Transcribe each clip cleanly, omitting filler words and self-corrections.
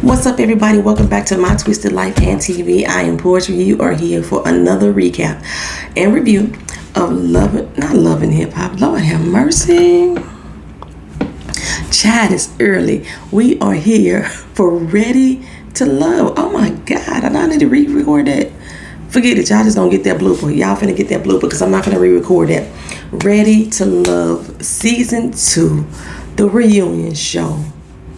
What's up, everybody? Welcome back to My Twisted Life and TV. I am Poetry. You are here for another recap and review of Love and Hip Hop. Lord have mercy. Child, it's early. We are here for Ready to Love. Oh my God, I need to re-record that. Forget it, y'all just don't get that blooper. Y'all finna get that blooper because I'm not finna re-record that. Ready to Love Season 2, the reunion show.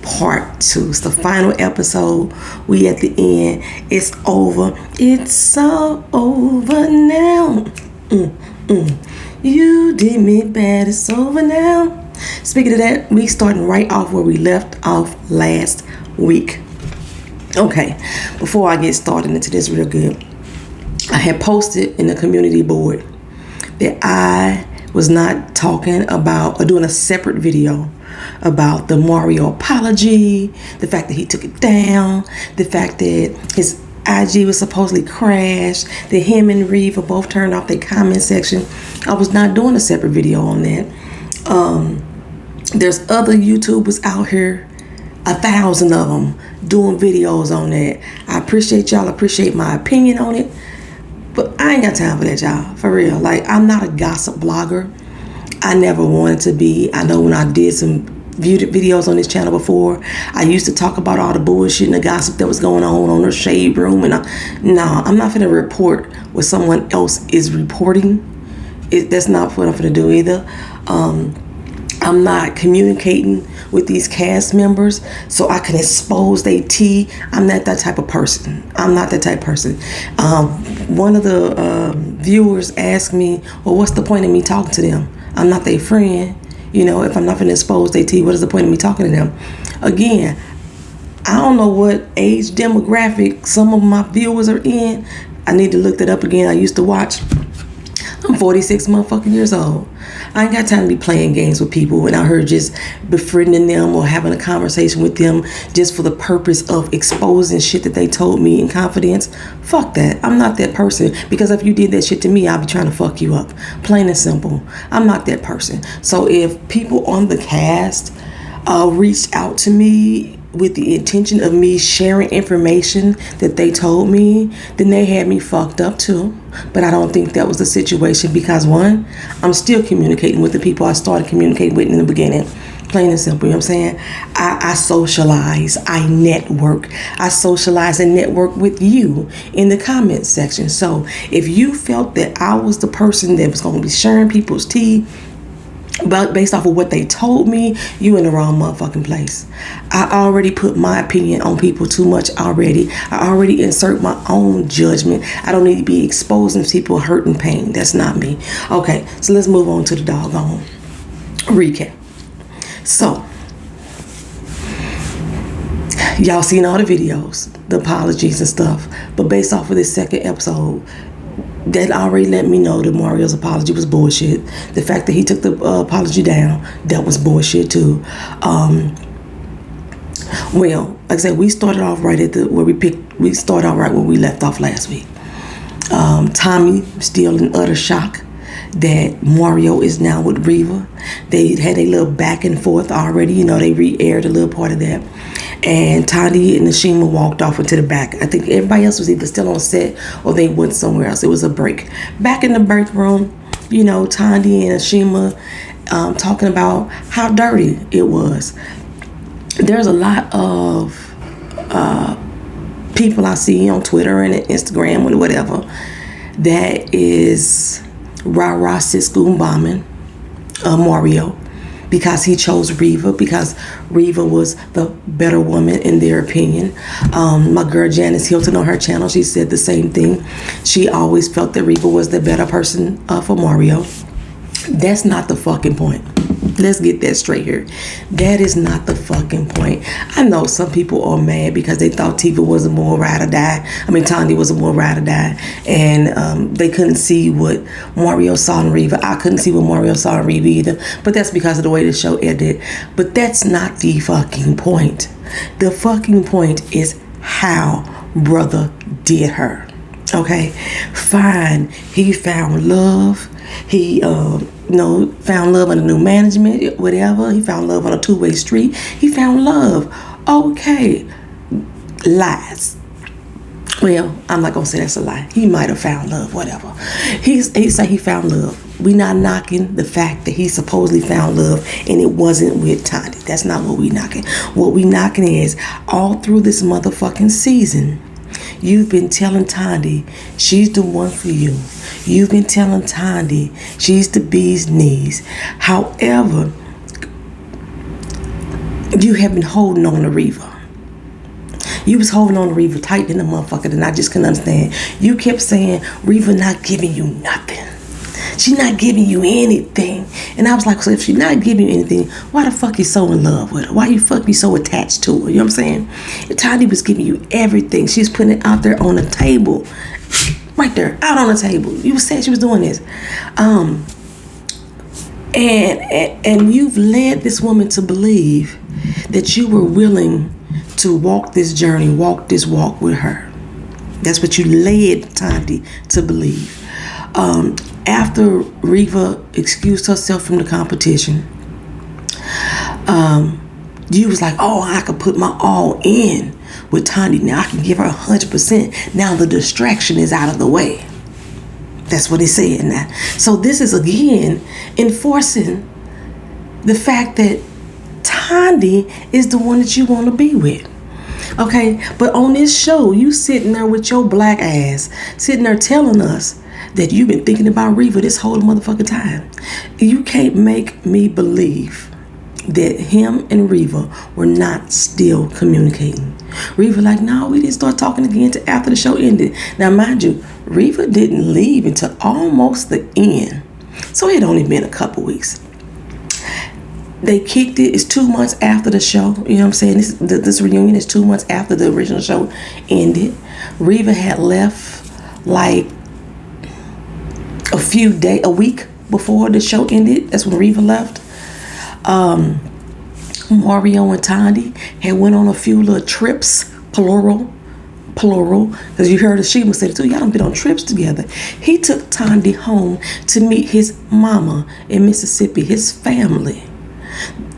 Part 2. It's the final episode. We at the end. It's over. It's all over now. You did me bad. It's over now. Speaking of that, we starting right off where we left off last week. Okay, before I get started into this real good, I had posted in the community board that I was not talking about or doing a separate video about the Mario apology, the fact that he took it down, the fact that his IG was supposedly crashed, that him and Reva both turned off their comment section. I was not doing a separate video on that. There's other YouTubers out here, 1,000 of them, doing videos on that. I appreciate y'all, appreciate my opinion on it, but I ain't got time for that, y'all, for real. Like, I'm not a gossip blogger. I never wanted to be. I know when I did some videos on this channel before, I used to talk about all the bullshit and the gossip that was going on the shade room, and I'm not gonna report what someone else is reporting. That's not what I'm gonna do either. I'm not communicating with these cast members so I can expose their tea. I'm not that type of person. One of the viewers asked me, well, what's the point of me talking to them? I'm not their friend. You know, if I'm not going to expose their tea, what is the point of me talking to them? Again, I don't know what age demographic some of my viewers are in. I need to look that up again. I used to watch. I'm 46 motherfucking years old. I ain't got time to be playing games with people and out here just befriending them or having a conversation with them just for the purpose of exposing shit that they told me in confidence. Fuck that. I'm not that person, because if you did that shit to me, I'll be trying to fuck you up. Plain and simple. I'm not that person. So if people on the cast reached out to me with the intention of me sharing information that they told me, then they had me fucked up too. But I don't think that was the situation, because one, I'm still communicating with the people I started communicating with in the beginning. Plain and simple, you know what I'm saying? I socialize, I network. I socialize and network with you in the comment section. So if you felt that I was the person that was going to be sharing people's tea, but based off of what they told me, you in the wrong motherfucking place. I already put my opinion on people too much already. I already insert my own judgment. I don't need to be exposing people hurt and pain. That's not me. Okay, so let's move on to the doggone recap. So, y'all seen all the videos, the apologies and stuff, but based off of this second episode, that already let me know that Mario's apology was bullshit. The fact that he took the apology down, that was bullshit too. Well, like I said, we started off right at we started off right where we left off last week. Tommy still in utter shock that Mario is now with Reva. They had a little back and forth already. You know, they re-aired a little part of that. And Tondy and Ashima walked off into the back. I think everybody else was either still on set or they went somewhere else. It was a break. Back in the break room, you know, Tondy and Ashima talking about how dirty it was. There's a lot of people I see on Twitter and Instagram and whatever that is rah-rah sis-goon bombing Mario, because he chose Reva, because Reva was the better woman in their opinion. My girl Janice Hilton on her channel, she said the same thing. She always felt that Reva was the better person for Mario. That's not the fucking point. Let's get that straight here. That is not the fucking point. I know some people are mad because they thought Tiva was a more ride or die. Tondy was a more ride or die. And they couldn't see what Mario saw in Reva. I couldn't see what Mario saw in Reva either. But that's because of the way the show ended. But that's not the fucking point. The fucking point is how brother did her. Okay? Fine. He found love. He found love under new management, whatever. He found love on a two-way street. He found love. Okay. lies. Well, I'm not gonna say that's a lie. He might have found love, whatever. He said he found love. We not knocking the fact that he supposedly found love and it wasn't with Tondy. That's not what we knocking. What we knocking is all through this motherfucking season, you've been telling Tondy she's the one for you. You've been telling Tondy she's the bee's knees. However, you have been holding on to Reva. You was holding on to Reva tight in the motherfucker, and I just couldn't understand. You kept saying Reva not giving you nothing. She not giving you anything. And I was like, so if she's not giving you anything, why the fuck you so in love with her? Why you fuck be so attached to her? You know what I'm saying? If Tondy was giving you everything, she's putting it out there on the table. Right there, out on the table. You said she was doing this. And you've led this woman to believe that you were willing to walk this journey, walk this walk with her. That's what you led Tondy to believe. After Reva excused herself from the competition, you was like, oh, I could put my all in with Tondy. Now I can give her 100%. Now the distraction is out of the way. That's what he's saying now. So this is again enforcing the fact that Tondy is the one that you want to be with. Okay, but on this show, you sitting there with your black ass, sitting there telling us that you've been thinking about Reva this whole motherfucking time. You can't make me believe that him and Reva were not still communicating. Reva like, no, we didn't start talking again until after the show ended. Now, mind you, Reva didn't leave until almost the end. So it had only been a couple weeks. They kicked it. It's 2 months after the show. You know what I'm saying? This reunion is 2 months after the original show ended. Reva had left like a week before the show ended. That's when Reva left. Mario and Tondy had went on a few little trips, plural, because you heard Ashima say it too. Y'all done been on trips together. He took Tondy home to meet his mama in Mississippi, his family.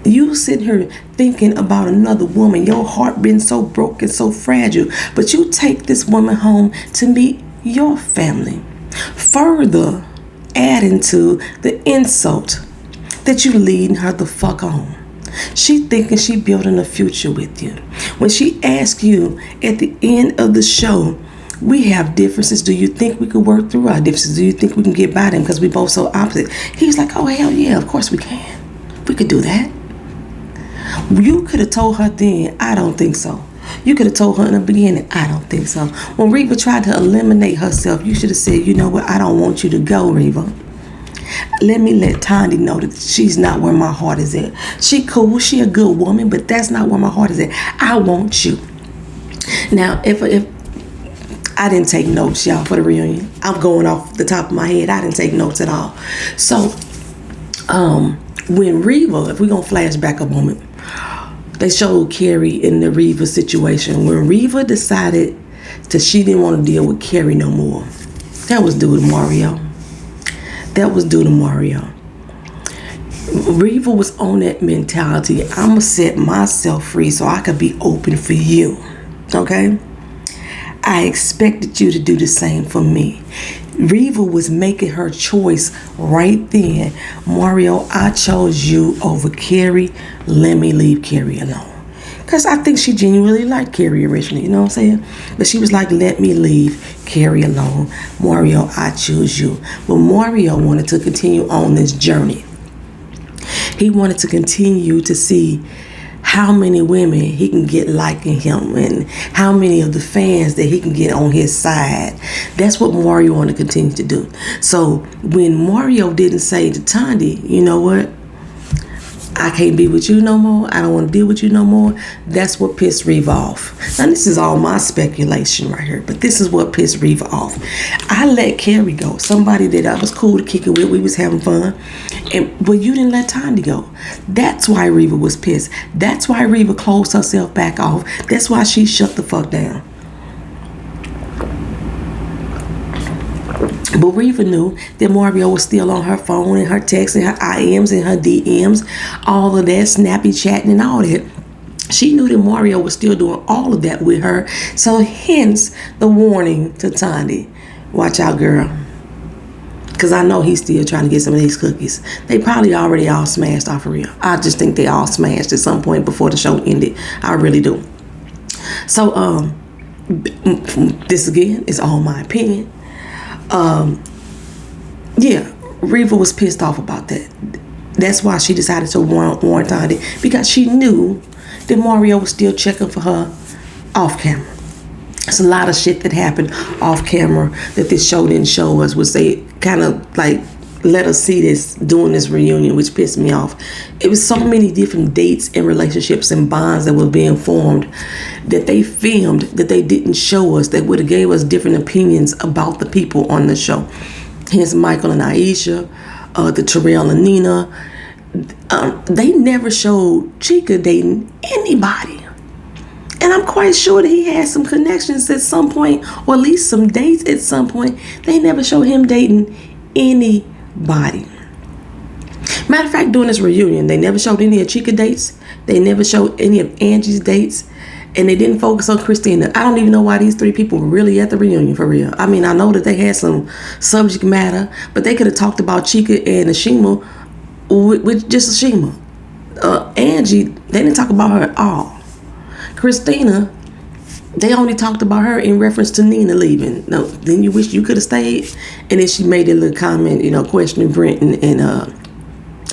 You sitting here thinking about another woman. Your heart been so broken, so fragile. But you take this woman home to meet your family. Further adding to the insult that you leading her the fuck on. She thinking she building a future with you. When she asks you at the end of the show, we have differences. Do you think we could work through our differences? Do you think we can get by them because we both so opposite? He's like, oh, hell yeah, of course we can. We could do that. You could have told her then, I don't think so. You could have told her in the beginning, I don't think so. When Reva tried to eliminate herself, you should have said, you know what, I don't want you to go, Reva. Let me let Tondy know that she's not where my heart is at. She cool, she a good woman, but that's not where my heart is at. I want you. Now, if I didn't take notes, y'all, for the reunion. I'm going off the top of my head. I didn't take notes at all. So, when Reva, if we're going to flash back a moment, they showed Carrie in the Reva situation. When Reva decided that she didn't want to deal with Carrie no more, that was due to Mario. Reva was on that mentality. I'm going to set myself free so I could be open for you. Okay? I expected you to do the same for me. Reva was making her choice right then. Mario, I chose you over Carrie. Let me leave Carrie alone. Because I think she genuinely liked Carrie originally, you know what I'm saying? But she was like, let me leave Carrie alone. Mario, I choose you. But Mario wanted to continue on this journey. He wanted to continue to see how many women he can get liking him and how many of the fans that he can get on his side. That's what Mario wanted to continue to do. So when Mario didn't say to Tondy, you know what? I can't be with you no more. I don't want to deal with you no more. That's what pissed Reva off. Now, this is all my speculation right here, but this is what pissed Reva off. I let Carrie go, somebody that I was cool to kick it with. We was having fun. But you didn't let Tondy go. That's why Reva was pissed. That's why Reva closed herself back off. That's why she shut the fuck down. But Reva knew that Mario was still on her phone and her texts and her IMs and her DMs, all of that, snappy chatting and all that. She knew that Mario was still doing all of that with her. So hence the warning to Tondy. Watch out, girl. Because I know he's still trying to get some of these cookies. They probably already all smashed off for real. I just think they all smashed at some point before the show ended. I really do. So, this again is all my opinion. Yeah, Reva was pissed off about that. That's why she decided to warn Tondy, because she knew that Mario was still checking for her off camera. It's a lot of shit that happened off camera that this show didn't show us, was they kind of like let us see this during this reunion, which pissed me off. It was so many different dates and relationships and bonds that were being formed that they filmed that they didn't show us, that would have gave us different opinions about the people on the show. Hence Michael and Aisha, the Terrell and Nina. They never showed Chica dating anybody. And I'm quite sure that he had some connections at some point, or at least some dates at some point. They never showed him dating anybody. Matter of fact, during this reunion, they never showed any of Chica dates. They never showed any of Angie's dates. And they didn't focus on Christina. I don't even know why these three people were really at the reunion, for real. I mean, I know that they had some subject matter, but they could have talked about Chica and Ashima with just Ashima. Angie, they didn't talk about her at all. Christina, they only talked about her in reference to Nina leaving. No, then you wish you could have stayed. And then she made a little comment, questioning Brent and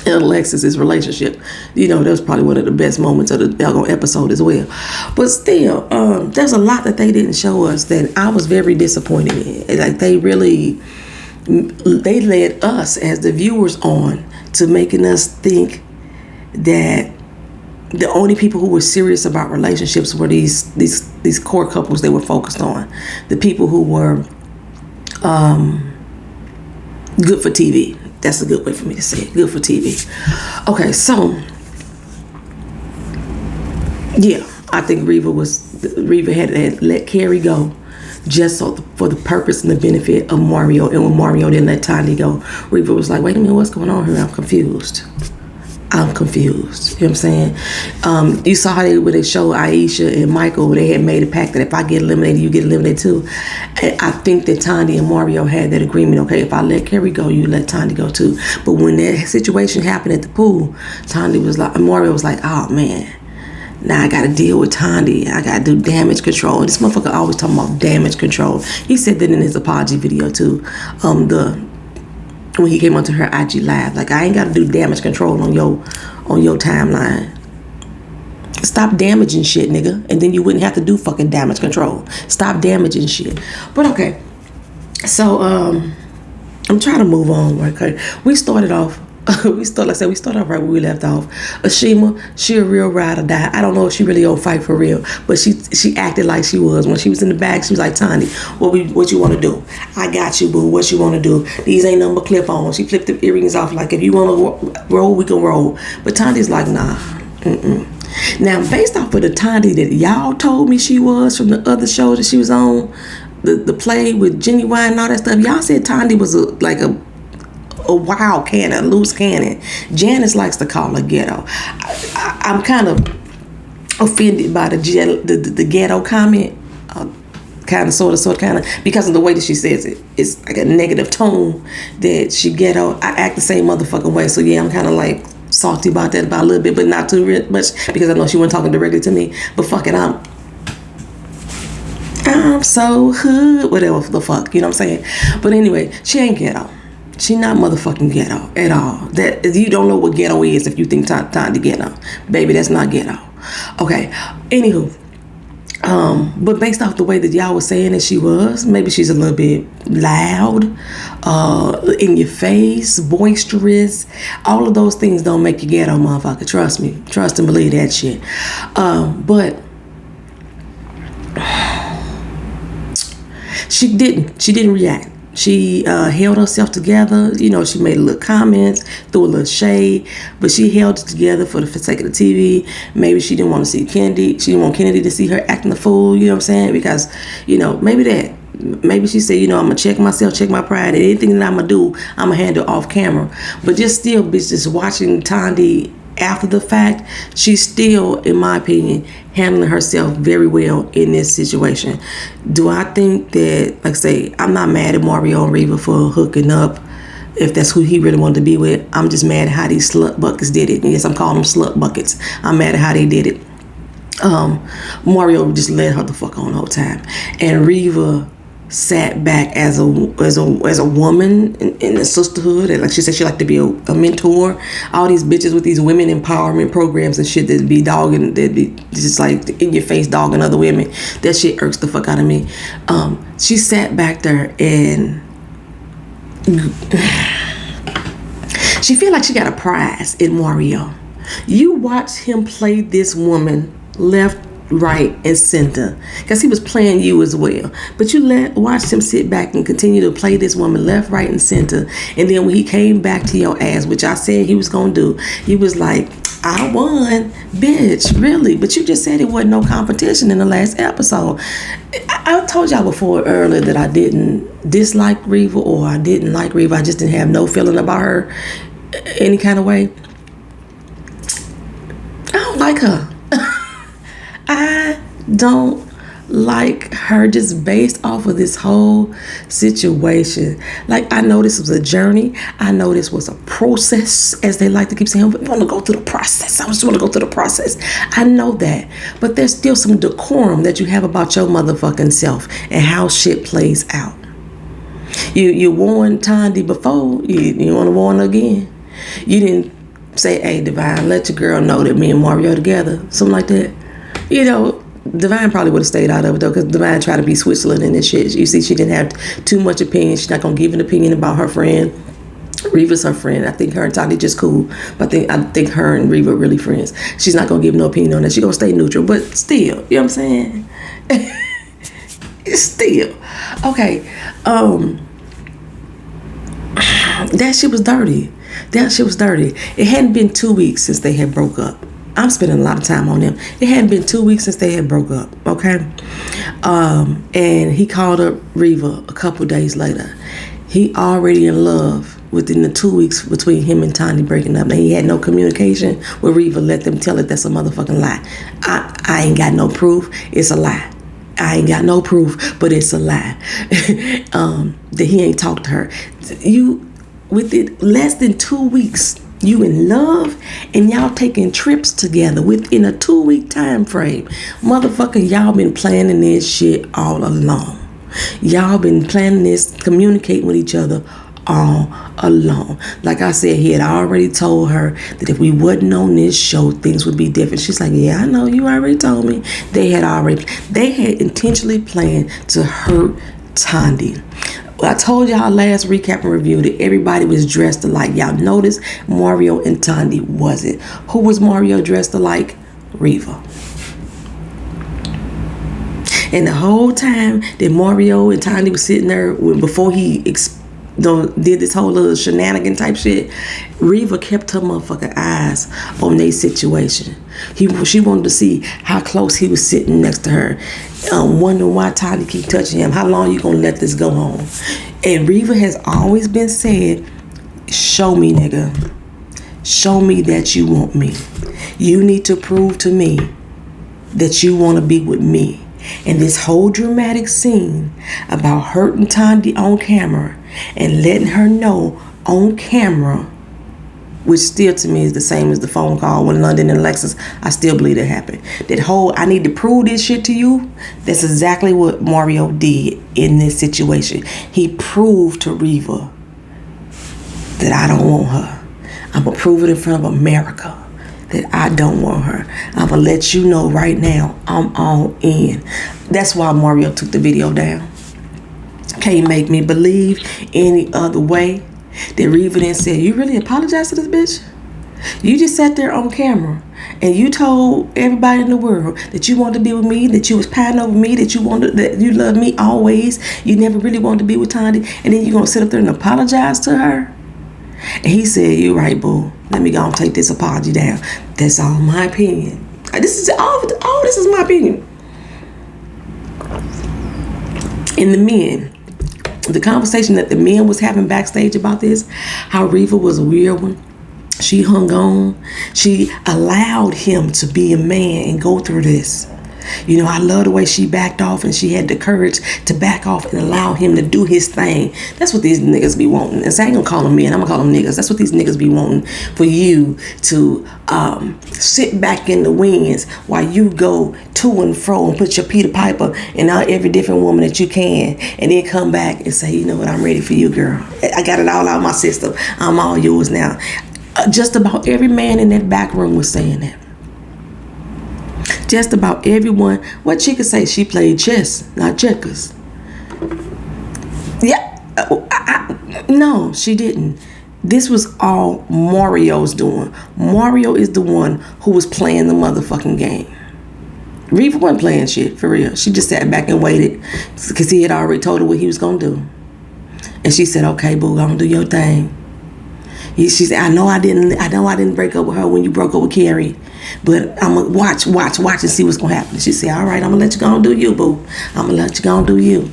Alexis's relationship. That was probably one of the best moments of the episode as well. But still, there's a lot that they didn't show us that I was very disappointed in. Like, they led us as the viewers on to making us think that the only people who were serious about relationships were these core couples they were focused on. The people who were good for TV. That's a good way for me to say it. Good for TV. Okay, so yeah, I think Reva had let Carrie go just for the purpose and the benefit of Mario. And when Mario didn't let Tondy go, Reva was like, wait a minute, what's going on here? I'm confused. You know what I'm saying? You saw how they showed Aisha and Michael, they had made a pact that if I get eliminated, you get eliminated too. And I think that Tondy and Mario had that agreement. Okay, if I let Carrie go, you let Tondy go too. But when that situation happened at the pool, Mario was like, oh man, now I got to deal with Tondy. I got to do damage control. And this motherfucker always talking about damage control. He said that in his apology video too. When he came onto her IG live, like, I ain't got to do damage control on your timeline. Stop damaging shit, nigga, and then you wouldn't have to do fucking damage control. Stop damaging shit. But okay, so I'm trying to move on. Okay, we started off right where we left off. Ashima, she a real ride or die. I don't know if she really gonna fight for real, but she acted like she was. When she was in the back, she was like, Tondy, what you want to do? I got you, boo. What you want to do? These ain't nothing but clip-on. She flipped the earrings off like, if you want to roll, we can roll. But Tondy's like, nah. Now, based off of the Tondy that y'all told me she was from the other show that she was on, the play with Genuine and all that stuff, y'all said Tondy was a wild cannon, a loose cannon. Janice likes to call her ghetto. I'm kind of offended by the ghetto comment, sort of, because of the way that she says it. It's like a negative tone that she ghetto. I act the same motherfucking way, so yeah, I'm kind of like salty about that a little bit, but not too much, because I know she wasn't talking directly to me. But fuck it, I'm so hood, whatever the fuck, you know what I'm saying? But anyway, she ain't ghetto. She not motherfucking ghetto at all. That you don't know what ghetto is if you think Tondy ghetto. Baby, that's not ghetto. Okay, anywho. But based off the way that y'all was saying that she was, maybe she's a little bit loud, in your face, boisterous. All of those things don't make you ghetto, motherfucker. Trust me. Trust and believe that shit. But she didn't react. She held herself together. She made a little comments, threw a little shade, but she held it together for the sake of the TV. Maybe she didn't want to see Kennedy. She didn't want Kennedy to see her acting the fool, you know what I'm saying? Because, maybe she said, I'm going to check myself, check my pride. And anything that I'm going to do, I'm going to handle off camera. But just still, bitch, just watching Tondy after the fact, she's still, in my opinion, handling herself very well in this situation. Do I think that, like I say, I'm not mad at Mario and Reva for hooking up, if that's who he really wanted to be with. I'm just mad at how these slut buckets did it. And yes, I'm calling them slut buckets. I'm mad at how they did it. Mario just let her the fuck on the whole time, and Reva sat back as a woman in the sisterhood, and like she said, she liked to be a mentor. All these bitches with these women empowerment programs and shit that be dogging, that be just like in your face dogging other women. That shit irks the fuck out of me. She sat back there and she feel like she got a prize in Mario. You watch him play this woman left, right, and center, because he was playing you as well. But you watched him sit back and continue to play this woman left, right, and center. And then when he came back to your ass, which I said he was gonna do, he was like, I won, bitch, really? But you just said it wasn't no competition in the last episode. I told y'all before earlier that I didn't dislike Reva, or I didn't like Reva. I just didn't have no feeling about her any kind of way. I don't like her. I don't like her just based off of this whole situation. Like, I know this was a journey. I know this was a process, as they like to keep saying. We want to go through the process. I just want to go through the process. I know that. But there's still some decorum that you have about your motherfucking self and how shit plays out. You warned Tondy before. You want to warn her again. You didn't say, hey, Divine, let your girl know that me and Mario together. Something like that. You know, Divine probably would have stayed out of it, though, because Divine tried to be Switzerland in this shit. You see, she didn't have too much opinion. She's not going to give an opinion about her friend. Reva's her friend. I think her and Tondy just cool. But I think her and Reva are really friends. She's not going to give no opinion on that. She's going to stay neutral. But still, you know what I'm saying? Still. Okay. That shit was dirty. That shit was dirty. It hadn't been 2 weeks since they had broke up. I'm spending a lot of time on them. It hadn't been 2 weeks since they had broke up, okay? And he called up Reva a couple days later. He already in love within the 2 weeks between him and Tondy breaking up. Now, he had no communication with Reva. Let them tell it that's a motherfucking lie. I ain't got no proof. It's a lie. I ain't got no proof, but it's a lie. That he ain't talked to her. Within less than 2 weeks, you in love, and y'all taking trips together within a 2-week time frame. Motherfucker, y'all been planning this shit all along. Y'all been planning this, communicating with each other all along. Like I said, he had already told her that if we wasn't on this show, things would be different. She's like, yeah, I know, you already told me. They had intentionally planned to hurt Tondy. I told y'all last recap and review that everybody was dressed alike. Y'all noticed Mario and Tondy wasn't. Who was Mario dressed alike? Reva. And the whole time that Mario and Tondy was sitting there, before he did this whole little shenanigan type shit, Reva kept her motherfucking eyes on their situation. She wanted to see how close he was sitting next to her, wondering why Tondy keep touching him. How long you gonna let this go on? And Reva has always been saying, show me, nigga. Show me that you want me. You need to prove to me that you want to be with me. And this whole dramatic scene about hurting Tondy on camera and letting her know on camera, which still to me is the same as the phone call with London and Alexis. I still believe it happened. That whole, I need to prove this shit to you, that's exactly what Mario did in this situation. He proved to Reva that I don't want her. I'm going to prove it in front of America that I don't want her. I'm going to let you know right now, I'm all in. That's why Mario took the video down. Can't make me believe any other way. That Reva then said, you really apologize to this bitch? You just sat there on camera and you told everybody in the world that you wanted to be with me, that you was pining over me, that you loved me always. You never really wanted to be with Tondy, and then you're going to sit up there and apologize to her? And he said, you're right, boo. Let me go and take this apology down. That's all my opinion. This is all this is my opinion. And the men, the conversation that the men was having backstage about this, how Reva was a weird one. she hung on. She allowed him to be a man and go through this. You know, I love the way she backed off and she had the courage to back off and allow him to do his thing. That's what these niggas be wanting. And so I ain't gonna call them men, I'm gonna call them niggas. That's what these niggas be wanting, for you to sit back in the wings while you go to and fro and put your Peter Piper in every different woman that you can, and then come back and say, you know what, I'm ready for you, girl. I got it all out of my system. I'm all yours now. Just about every man in that back room was saying that. Just about everyone. What she could say, she played chess, not checkers. Yeah, no, she didn't. This was all Mario's doing. Mario is the one who was playing the motherfucking game. Reva wasn't playing shit, for real. She just sat back and waited because he had already told her what he was going to do. And she said, okay, boo, gonna do your thing. She said, I know I didn't break up with her when you broke up with Carrie, but I'm going to watch and see what's going to happen. She said, all right, I'm going to let you go and do you, boo. I'm going to let you go and do you.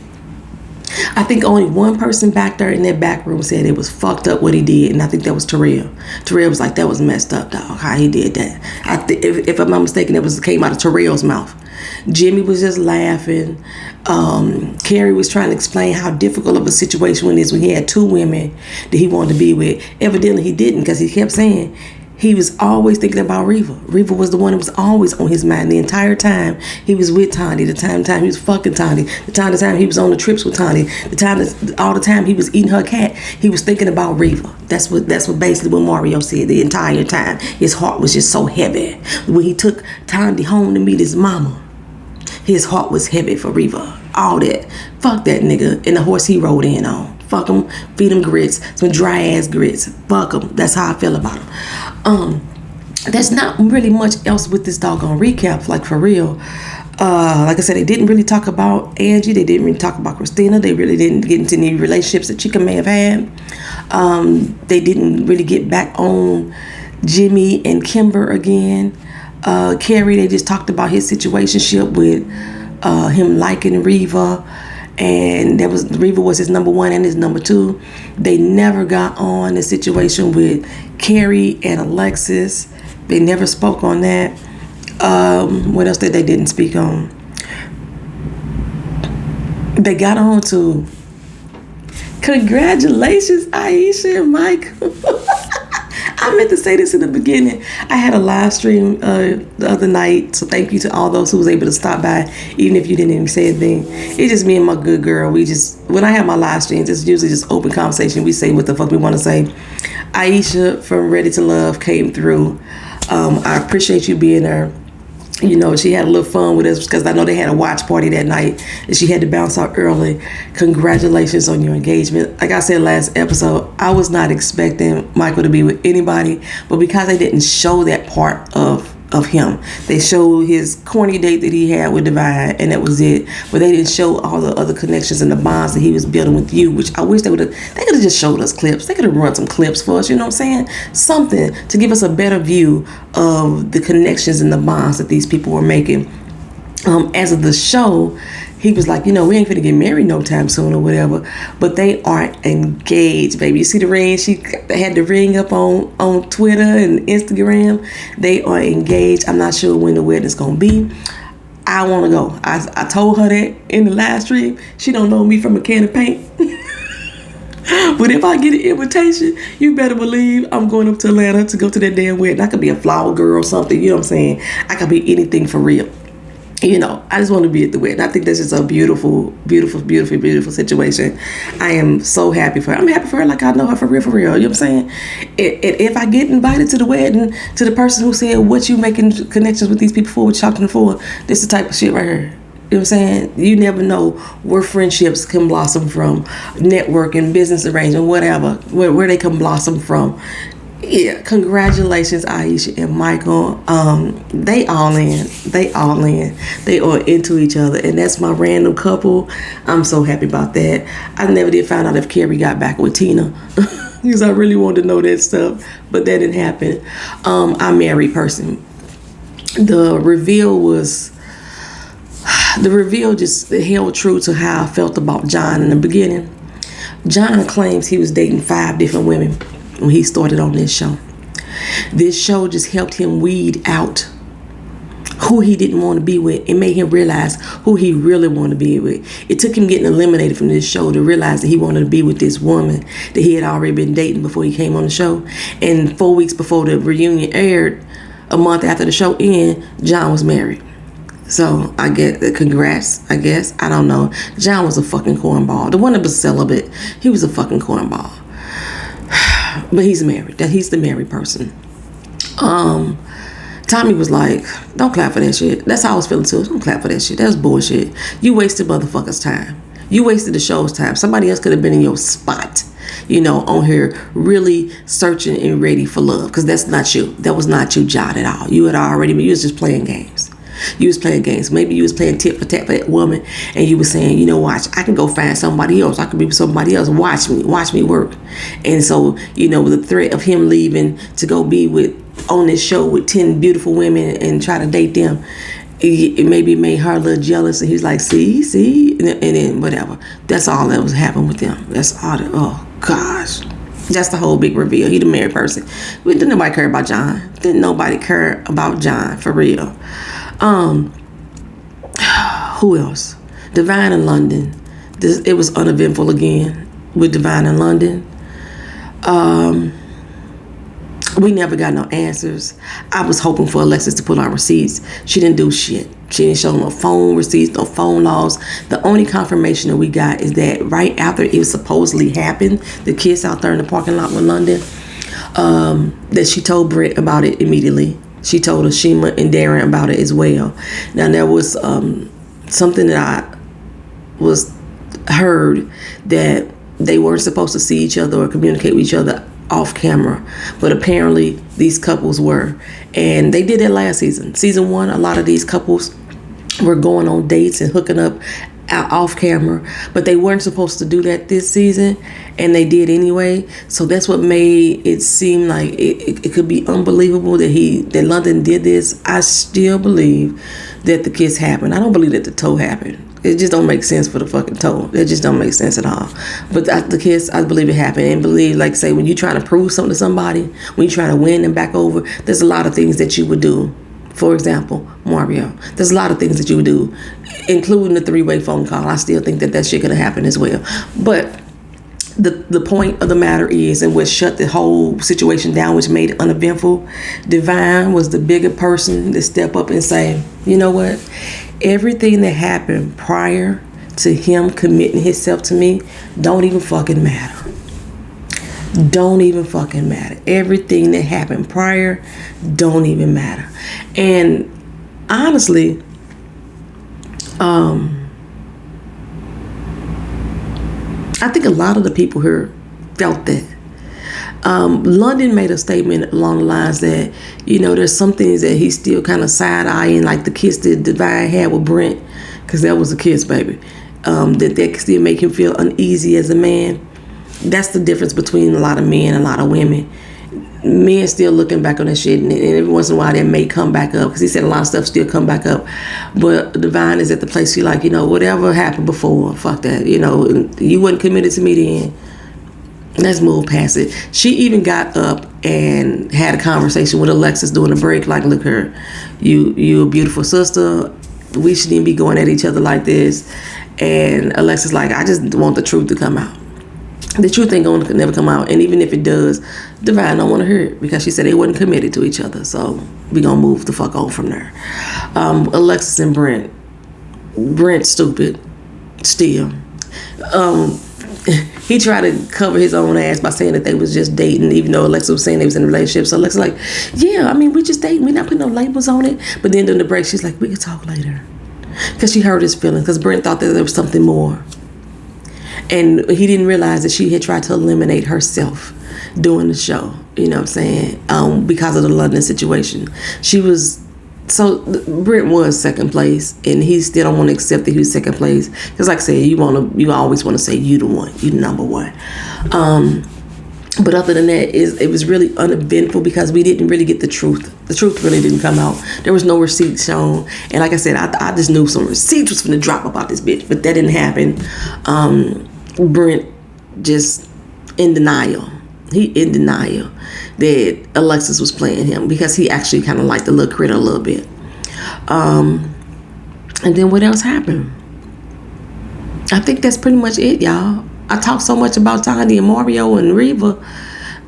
I think only one person back there in that back room said it was fucked up what he did, and I think that was Terrell. Terrell was like, that was messed up, dog, how he did that. If I'm not mistaken, it came out of Terrell's mouth. Jimmy was just laughing. Carrie was trying to explain how difficult of a situation it is when he had two women that he wanted to be with. Evidently he didn't, because he kept saying he was always thinking about Reva. Reva was the one that was always on his mind the entire time he was with Tondy, the time he was fucking Tondy, the time he was on the trips with Tondy, all the time he was eating her cat, he was thinking about Reva. That's what basically what Mario said the entire time. His heart was just so heavy. When he took Tondy home to meet his mama, his heart was heavy for Reva. All that. Fuck that nigga and the horse he rode in on. Fuck him, feed him grits, some dry ass grits. Fuck him. That's how I feel about him. There's not really much else with this doggone recap, like for real. Like I said, they didn't really talk about Angie. They didn't really talk about Christina. They really didn't get into any relationships that Chica may have had. They didn't really get back on Jimmy and Kimber again. Carrie, they just talked about his situationship with him liking Reva, and Reva was his number one and his number two. They never got on the situation with Carrie and Alexis. They never spoke on that. What else did they didn't speak on? They got on to congratulations, Aisha and Michael. I meant to say this in the beginning. I had a live stream the other night, so thank you to all those who was able to stop by, even if you didn't even say anything. It's just me and my good girl. When I have my live streams, it's usually just open conversation. We say what the fuck we want to say. Aisha from Ready to Love came through. I appreciate you being there. You know, she had a little fun with us because I know they had a watch party that night and she had to bounce out early. Congratulations on your engagement. Like I said last episode, I was not expecting Michael to be with anybody, but because they didn't show that part of him, they showed his corny date that he had with Divine, and that was it. But they didn't show all the other connections and the bonds that he was building with you, which I wish they could have just showed us clips. They could have run some clips for us, you know what I'm saying? Something to give us a better view of the connections and the bonds that these people were making. As of the show, he was like, you know, we ain't finna get married no time soon or whatever, but they are engaged, baby. You see the ring? She had the ring up on Twitter and Instagram. They are engaged. I'm not sure when the wedding's gonna be. I want to go. I told her that in the live stream. She don't know me from a can of paint. But if I get an invitation, you better believe I'm going up to Atlanta to go to that damn wedding. I could be a flower girl or something, you know what I'm saying? I could be anything for real. You know, I just want to be at the wedding. I think that's just a beautiful, beautiful, beautiful, beautiful situation. I am so happy for her. I'm happy for her like I know her for real, you know what I'm saying? If I get invited to the wedding, to the person who said, what you making connections with these people for, what you talking for, this is the type of shit right here. You know what I'm saying? You never know where friendships can blossom from, networking, business arrangement, whatever, where they can blossom from. Yeah, congratulations, Aisha and Michael. They all in. They are into each other, and that's my random couple. I'm so happy about that. I never did find out if Carrie got back with Tina because I really wanted to know that stuff, but that didn't happen. I'm a married person. The reveal just held true to how I felt about John in the beginning. John claims he was dating 5 different women when he started on this show. This show just helped him weed out who he didn't want to be with and made him realize who he really wanted to be with. It took him getting eliminated from this show to realize that he wanted to be with this woman that he had already been dating before he came on the show. And 4 weeks before the reunion aired, a month after the show ended, John was married. So I get the congrats, I guess. I don't know. John was a fucking cornball. The one that was celibate, he was a fucking cornball. But he's married. He's the married person. Tommy was like, don't clap for that shit. That's how I was feeling too. Don't clap for that shit. That's bullshit. You wasted motherfuckers' time. You wasted the show's time. Somebody else could have been in your spot, on here really searching and ready for love. Because that's not you. That was not you, John, at all. You was just playing games. You was playing games. Maybe you was playing tit for tat for that woman, and you was saying, watch, I can go find somebody else. I could be with somebody else. Watch me work. And so, with the threat of him leaving to go be on this show with 10 beautiful women and try to date them, it maybe made her a little jealous, and he's like, see, and then whatever. That's all that was happening with them. That's all that, oh gosh. That's the whole big reveal. He the married person. Didn't nobody care about John. Didn't nobody care about John, for real. Who else? Divine in London. It was uneventful again with Divine in London. We never got no answers. I was hoping for Alexis to pull out receipts. She didn't do shit. She didn't show no phone receipts, no phone logs. The only confirmation that we got is that right after it supposedly happened, the kiss out there in the parking lot with London, that she told Brent about it immediately. She told Ashima and Darren about it as well. Now, there was something that I was heard that they weren't supposed to see each other or communicate with each other off camera, but apparently these couples were, and they did that last season. Season 1, a lot of these couples were going on dates and hooking up off camera, but they weren't supposed to do that this season, and they did anyway. So that's what made it seem like it could be unbelievable that London did this. I still believe that the kiss happened. I don't believe that the toe happened. It just don't make sense for the fucking toe. It just don't make sense at all. But the kiss, I believe it happened. And believe, like say, when you're trying to prove something to somebody, when you're trying to win them back over, there's a lot of things that you would do. For example, Mario. There's a lot of things that you would do, including the 3-way phone call. I still think that shit could have happened as well. But the point of the matter is, and what shut the whole situation down, which made it uneventful, Divine was the bigger person to step up and say, you know what? Everything that happened prior to him committing himself to me don't even fucking matter. Don't even fucking matter. Everything that happened prior don't even matter. And honestly, I think a lot of the people here felt that. London made a statement along the lines that, there's some things that he's still kind of side-eyeing, like the kiss that Divine had with Brent, because that was a kiss, baby. That could still make him feel uneasy as a man. That's the difference between a lot of men and a lot of women. Men still looking back on that shit, and every once in a while that may come back up, because he said a lot of stuff still come back up. But Divine is at the place she like, whatever happened before, fuck that. You wasn't committed to me then. Let's move past it. She even got up and had a conversation with Alexis during the break, like, look her, you a beautiful sister. We shouldn't even be going at each other like this. And Alexis like, I just want the truth to come out. The truth ain't gonna never come out, and even if it does, Divine don't want to hear it, because she said they wasn't committed to each other. So we gonna move the fuck on from there. Alexis and Brent stupid still. He tried to cover his own ass by saying that they was just dating, even though Alexis was saying they was in a relationship. So Alexis like, yeah, we just dating. We not putting no labels on it. But then during the break, she's like, we can talk later, because she hurt his feelings, because Brent thought that there was something more. And he didn't realize that she had tried to eliminate herself during the show, because of the London situation. So Brent was second place, and he still don't want to accept that he was second place. Because like I said, you always want to say you the one, you the number one. But other than that, it was really uneventful, because we didn't really get the truth. The truth really didn't come out. There was no receipts shown. And like I said, I just knew some receipts was finna drop about this bitch, but that didn't happen. Brent just in denial. he in denial that Alexis was playing him, because he actually kind of liked the little critter a little bit. And then what else happened? I think that's pretty much it, y'all. I talked so much about Tondy and Mario and Reva.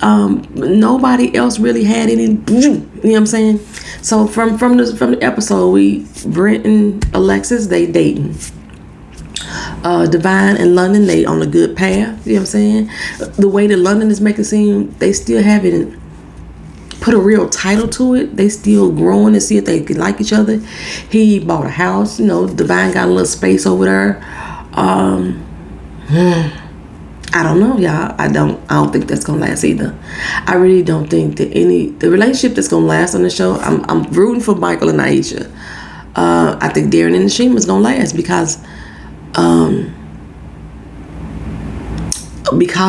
Nobody else really had any, you know what I'm saying? So from the episode, Brent and Alexis, they dating. Divine and London, they on a good path, you know what I'm saying? The way that London is making it seem, they still haven't put a real title to it. They still growing to see if they can like each other. He bought a house, Divine got a little space over there. I don't know, y'all. I don't think that's gonna last either. I really don't think that the relationship that's gonna last on the show. I'm rooting for Michael and Aisha. I think Darren and Ashima is gonna last because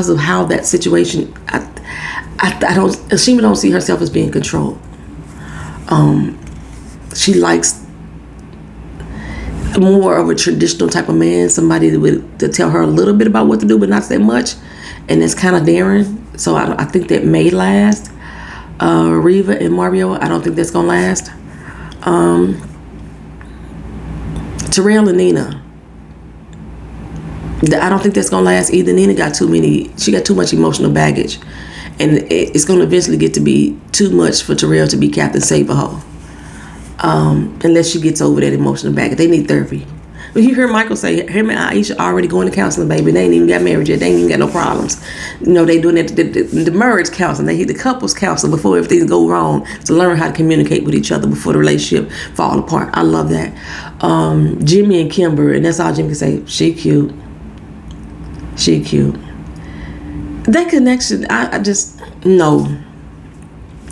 of how that situation. Ashima don't see herself as being controlled. She likes more of a traditional type of man, somebody to tell her a little bit about what to do, but not that much. And it's kind of Darren. So I think that may last. Reva and Mario, I don't think that's gonna last. Terrell and Nina, I don't think that's gonna last either. Nina got too much emotional baggage, and it's gonna eventually get to be too much for Terrell to be Captain Save-A-Ho. Unless she gets over that emotional baggage. They need therapy. But you hear Michael say, him and Aisha already going to counseling, baby. They ain't even got married yet. They ain't even got no problems. They doing the marriage counseling. They hit the couples counseling before everything go wrong, to learn how to communicate with each other before the relationship fall apart. I love that. Jimmy and Kimber, and that's all Jimmy can say. She cute. She cute. That connection, I just, no.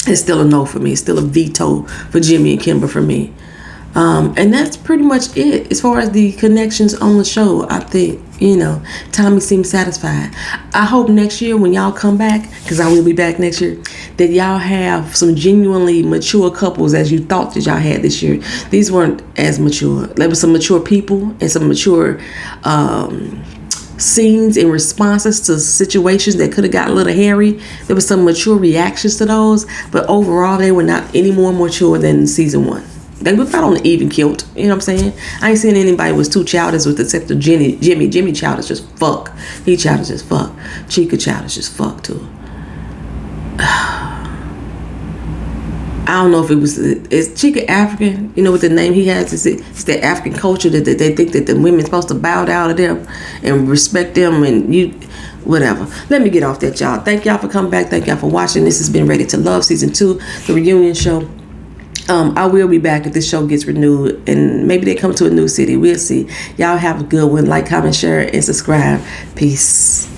It's still a no for me. It's still a veto for Jimmy and Kimber for me. And that's pretty much it. As far as the connections on the show, I think, Tommy seems satisfied. I hope next year when y'all come back, because I will be back next year, that y'all have some genuinely mature couples as you thought that y'all had this year. These weren't as mature. There were some mature people and some mature scenes and responses to situations that could have got a little hairy. There was some mature reactions to those, but overall they were not any more mature than season 1. They were about on the even kilt, you know what I'm saying? I ain't seen anybody was too childish with except of Jimmy. Jimmy childish as fuck. He childish as fuck. Chica childish as fuck too. I don't know if is Chica African, with the name he has. It's the African culture that they think that the women's supposed to bow down to them and respect them, and whatever. Let me get off that, y'all. Thank y'all for coming back. Thank y'all for watching. This has been Ready to Love Season 2, the reunion show. I will be back if this show gets renewed, and maybe they come to a new city. We'll see. Y'all have a good one. Like, comment, share, and subscribe. Peace.